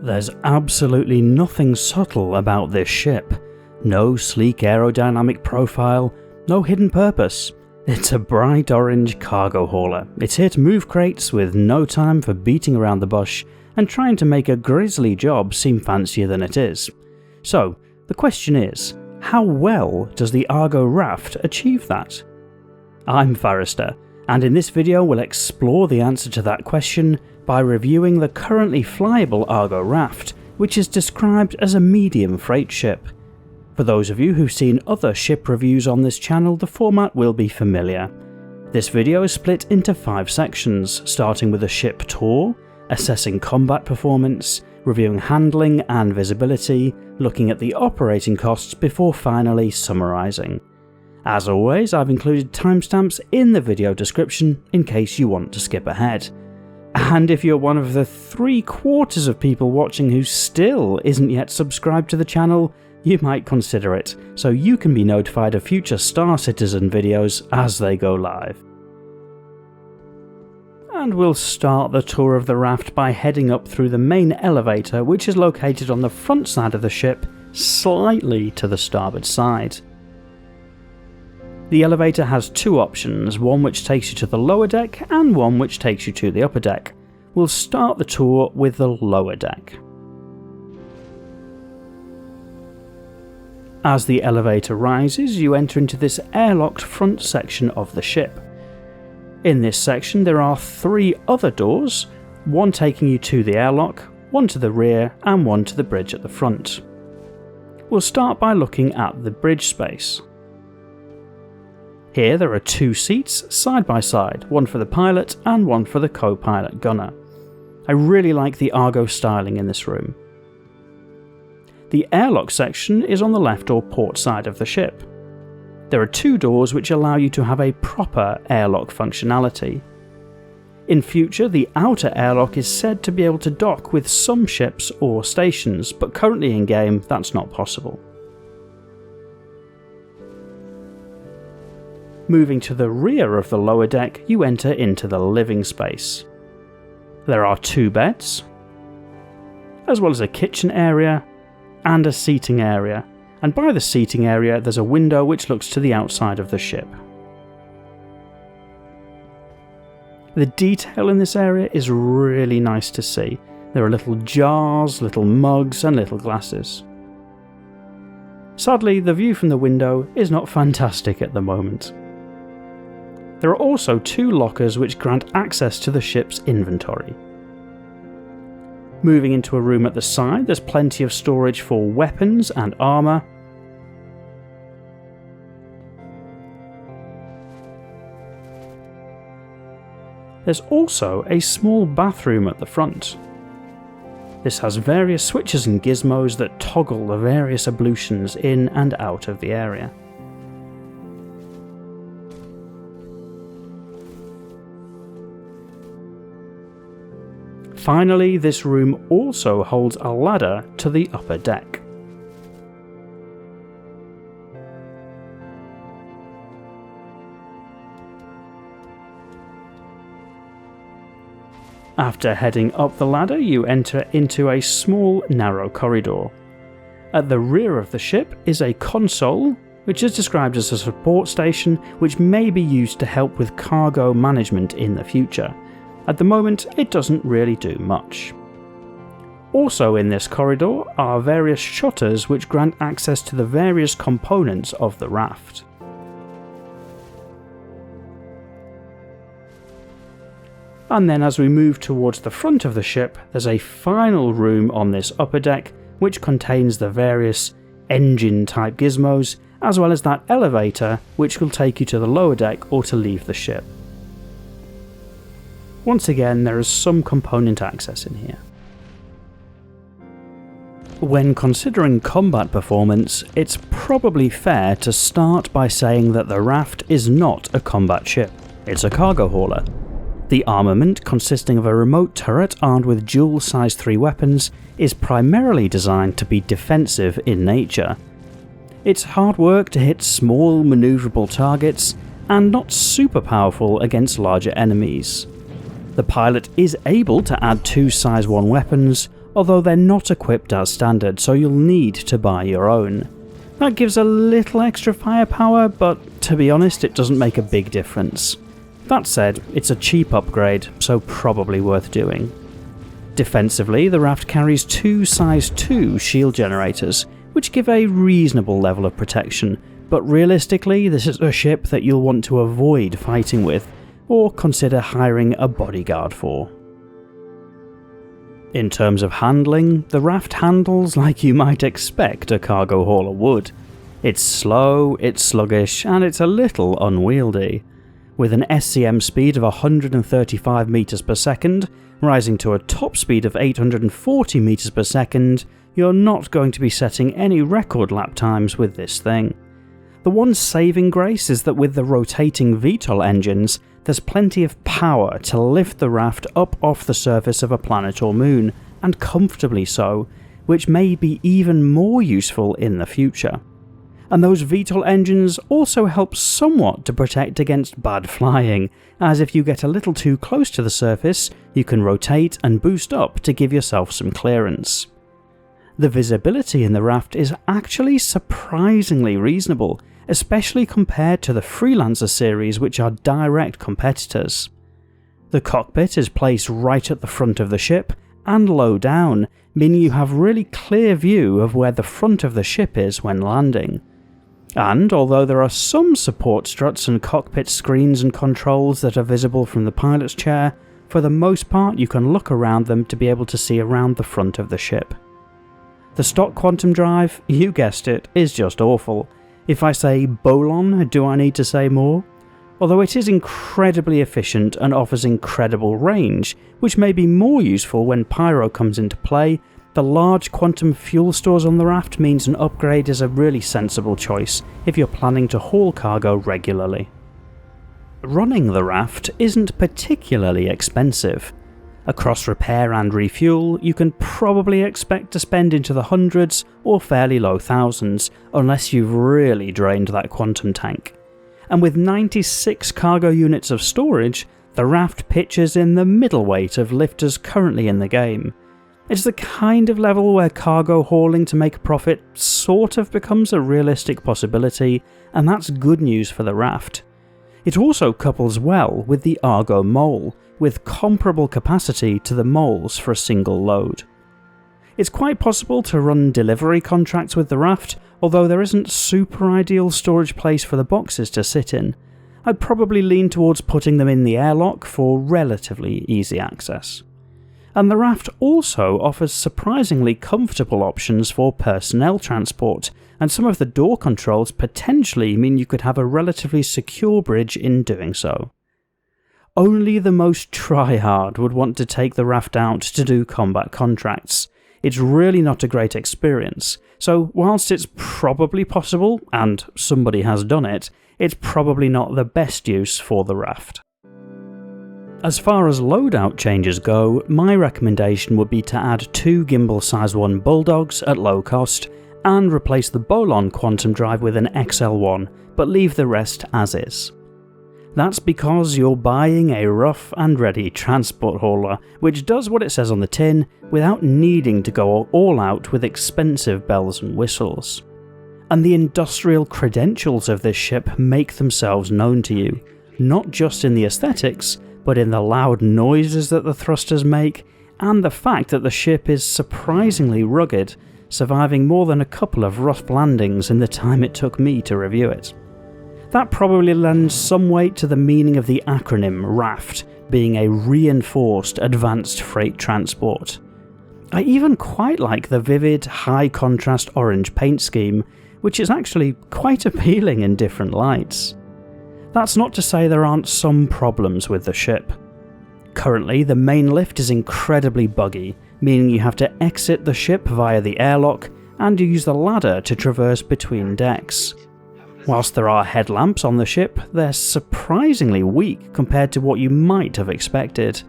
There's absolutely nothing subtle about this ship. No sleek aerodynamic profile, no hidden purpose. It's a bright orange cargo hauler. It's here to move crates with no time for beating around the bush and trying to make a grisly job seem fancier than it is. So, the question is, how well does the Argo RAFT achieve that? I'm Forrester, and in this video we'll explore the answer to that question by reviewing the currently flyable Argo RAFT, which is described as a medium freight ship. For those of you who've seen other ship reviews on this channel, the format will be familiar. This video is split into 5 sections, starting with a ship tour, assessing combat performance, reviewing handling and visibility, looking at the operating costs before finally summarising. As always, I've included timestamps in the video description in case you want to skip ahead. And if you're one of the 3/4 of people watching who still isn't yet subscribed to the channel, you might consider it, so you can be notified of future Star Citizen videos as they go live. And we'll start the tour of the raft by heading up through the main elevator, which is located on the front side of the ship, slightly to the starboard side. The elevator has 2 options, one which takes you to the lower deck and one which takes you to the upper deck. We'll start the tour with the lower deck. As the elevator rises, you enter into this airlocked front section of the ship. In this section there are 3 other doors, one taking you to the airlock, one to the rear and one to the bridge at the front. We'll start by looking at the bridge space. Here there are 2 seats side by side, one for the pilot and one for the co-pilot gunner. I really like the Argo styling in this room. The airlock section is on the left or port side of the ship. There are 2 doors which allow you to have a proper airlock functionality. In future, the outer airlock is said to be able to dock with some ships or stations, but currently in game that's not possible. Moving to the rear of the lower deck, you enter into the living space. There are 2 beds, as well as a kitchen area and a seating area, and by the seating area there's a window which looks to the outside of the ship. The detail in this area is really nice to see. There are little jars, little mugs and little glasses. Sadly, the view from the window is not fantastic at the moment. There are also 2 lockers which grant access to the ship's inventory. Moving into a room at the side, there's plenty of storage for weapons and armour. There's also a small bathroom at the front. This has various switches and gizmos that toggle the various ablutions in and out of the area. Finally, this room also holds a ladder to the upper deck. After heading up the ladder, you enter into a small, narrow corridor. At the rear of the ship is a console, which is described as a support station which may be used to help with cargo management in the future. At the moment, it doesn't really do much. Also in this corridor are various shutters which grant access to the various components of the raft. And then as we move towards the front of the ship, there's a final room on this upper deck which contains the various engine type gizmos, as well as that elevator which will take you to the lower deck or to leave the ship. Once again, there is some component access in here. When considering combat performance, it's probably fair to start by saying that the RAFT is not a combat ship, it's a cargo hauler. The armament, consisting of a remote turret armed with dual size 3 weapons, is primarily designed to be defensive in nature. It's hard work to hit small manoeuvrable targets, and not super powerful against larger enemies. The pilot is able to add 2 size 1 weapons, although they're not equipped as standard, so you'll need to buy your own. That gives a little extra firepower, but to be honest, it doesn't make a big difference. That said, it's a cheap upgrade, so probably worth doing. Defensively, the Raft carries two size 2 shield generators, which give a reasonable level of protection, but realistically this is a ship that you'll want to avoid fighting with, or consider hiring a bodyguard for. In terms of handling, the Raft handles like you might expect a cargo hauler would. It's slow, it's sluggish, and it's a little unwieldy. With an SCM speed of 135 meters per second, rising to a top speed of 840 meters per second, you're not going to be setting any record lap times with this thing. The one saving grace is that with the rotating VTOL engines, there's plenty of power to lift the Raft up off the surface of a planet or moon, and comfortably so, which may be even more useful in the future. And those VTOL engines also help somewhat to protect against bad flying, as if you get a little too close to the surface, you can rotate and boost up to give yourself some clearance. The visibility in the Raft is actually surprisingly reasonable, especially compared to the Freelancer series, which are direct competitors. The cockpit is placed right at the front of the ship and low down, meaning you have really clear view of where the front of the ship is when landing. And although there are some support struts and cockpit screens and controls that are visible from the pilot's chair, for the most part you can look around them to be able to see around the front of the ship. The stock quantum drive, you guessed it, is just awful. If I say Bolon, do I need to say more? Although it is incredibly efficient and offers incredible range, which may be more useful when Pyro comes into play, the large quantum fuel stores on the Raft means an upgrade is a really sensible choice if you're planning to haul cargo regularly. Running the Raft isn't particularly expensive. Across repair and refuel, you can probably expect to spend into the hundreds or fairly low thousands, unless you've really drained that quantum tank. And with 96 cargo units of storage, the Raft pitches in the middleweight of lifters currently in the game. It's the kind of level where cargo hauling to make a profit sort of becomes a realistic possibility, and that's good news for the Raft. It also couples well with the Argo Mole, with comparable capacity to the moles for a single load. It's quite possible to run delivery contracts with the Raft, although there isn't super ideal storage place for the boxes to sit in. I'd probably lean towards putting them in the airlock for relatively easy access. And the Raft also offers surprisingly comfortable options for personnel transport, and some of the door controls potentially mean you could have a relatively secure bridge in doing so. Only the most try-hard would want to take the Raft out to do combat contracts. It's really not a great experience, so whilst it's probably possible, and somebody has done it, it's probably not the best use for the Raft. As far as loadout changes go, my recommendation would be to add 2 gimbal size 1 Bulldogs at low cost, and replace the Bolon quantum drive with an XL1, but leave the rest as is. That's because you're buying a rough and ready transport hauler, which does what it says on the tin without needing to go all out with expensive bells and whistles. And the industrial credentials of this ship make themselves known to you, not just in the aesthetics, but in the loud noises that the thrusters make, and the fact that the ship is surprisingly rugged, surviving more than a couple of rough landings in the time it took me to review it. That probably lends some weight to the meaning of the acronym RAFT, being a Reinforced Advanced Freight Transport. I even quite like the vivid, high-contrast orange paint scheme, which is actually quite appealing in different lights. That's not to say there aren't some problems with the ship. Currently, the main lift is incredibly buggy, meaning you have to exit the ship via the airlock and use the ladder to traverse between decks. Whilst there are headlamps on the ship, they're surprisingly weak compared to what you might have expected.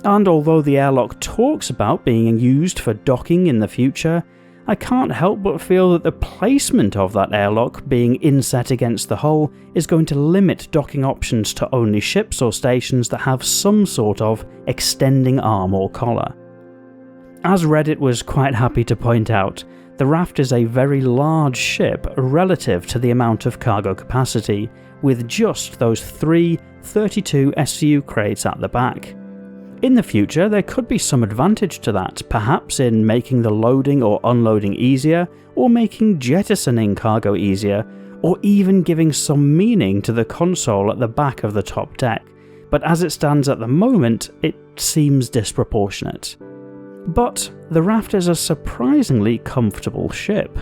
And although the airlock talks about being used for docking in the future, I can't help but feel that the placement of that airlock being inset against the hull is going to limit docking options to only ships or stations that have some sort of extending arm or collar. As Reddit was quite happy to point out, the RAFT is a very large ship relative to the amount of cargo capacity, with just those 3 32 SCU crates at the back. In the future, there could be some advantage to that, perhaps in making the loading or unloading easier, or making jettisoning cargo easier, or even giving some meaning to the console at the back of the top deck, but as it stands at the moment, it seems disproportionate. But the RAFT is a surprisingly comfortable ship.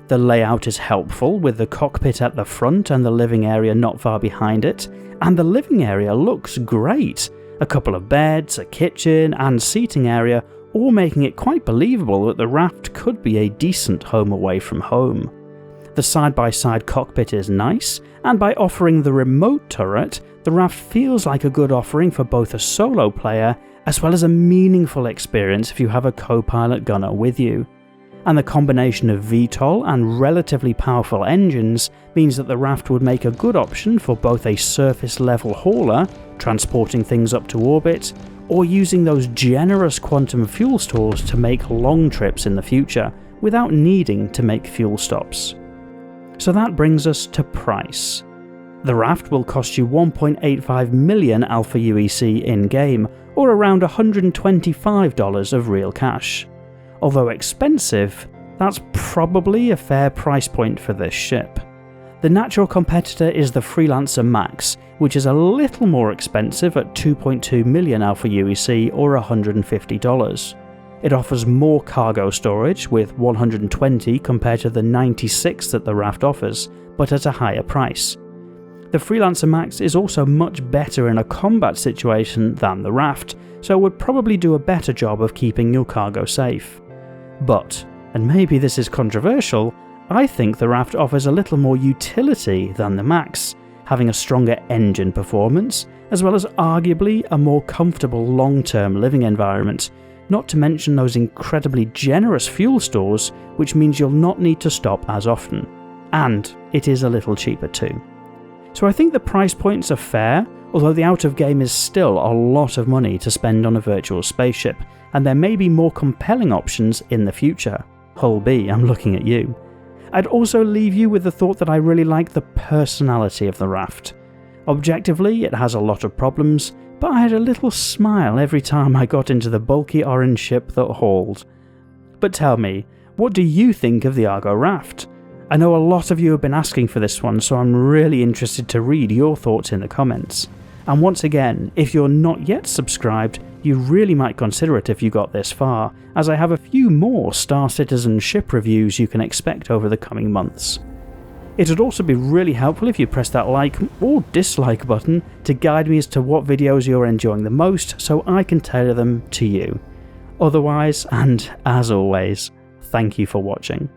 The layout is helpful, with the cockpit at the front and the living area not far behind it, and the living area looks great. A couple of beds, a kitchen, and seating area, all making it quite believable that the RAFT could be a decent home away from home. The side-by-side cockpit is nice, and by offering the remote turret, the RAFT feels like a good offering for both a solo player as well as a meaningful experience if you have a co-pilot gunner with you. And the combination of VTOL and relatively powerful engines means that the RAFT would make a good option for both a surface-level hauler, transporting things up to orbit, or using those generous quantum fuel stores to make long trips in the future, without needing to make fuel stops. So that brings us to price. The RAFT will cost you 1.85 million Alpha UEC in-game, or around $125 of real cash. Although expensive, that's probably a fair price point for this ship. The natural competitor is the Freelancer Max, which is a little more expensive at 2.2 million Alpha UEC or $150. It offers more cargo storage, with 120 compared to the 96 that the RAFT offers, but at a higher price. The Freelancer Max is also much better in a combat situation than the RAFT, so would probably do a better job of keeping your cargo safe. But, and maybe this is controversial, I think the RAFT offers a little more utility than the Max, having a stronger engine performance, as well as arguably a more comfortable long-term living environment, not to mention those incredibly generous fuel stores, which means you'll not need to stop as often. And it is a little cheaper too. So I think the price points are fair, although the out-of-game is still a lot of money to spend on a virtual spaceship, and there may be more compelling options in the future. Hull B, I'm looking at you. I'd also leave you with the thought that I really like the personality of the RAFT. Objectively, it has a lot of problems, but I had a little smile every time I got into the bulky orange ship that hauled. But tell me, what do you think of the Argo RAFT? I know a lot of you have been asking for this one, so I'm really interested to read your thoughts in the comments. And once again, if you're not yet subscribed, you really might consider it if you got this far, as I have a few more Star Citizen ship reviews you can expect over the coming months. It would also be really helpful if you press that like or dislike button to guide me as to what videos you're enjoying the most, so I can tailor them to you. Otherwise, and as always, thank you for watching.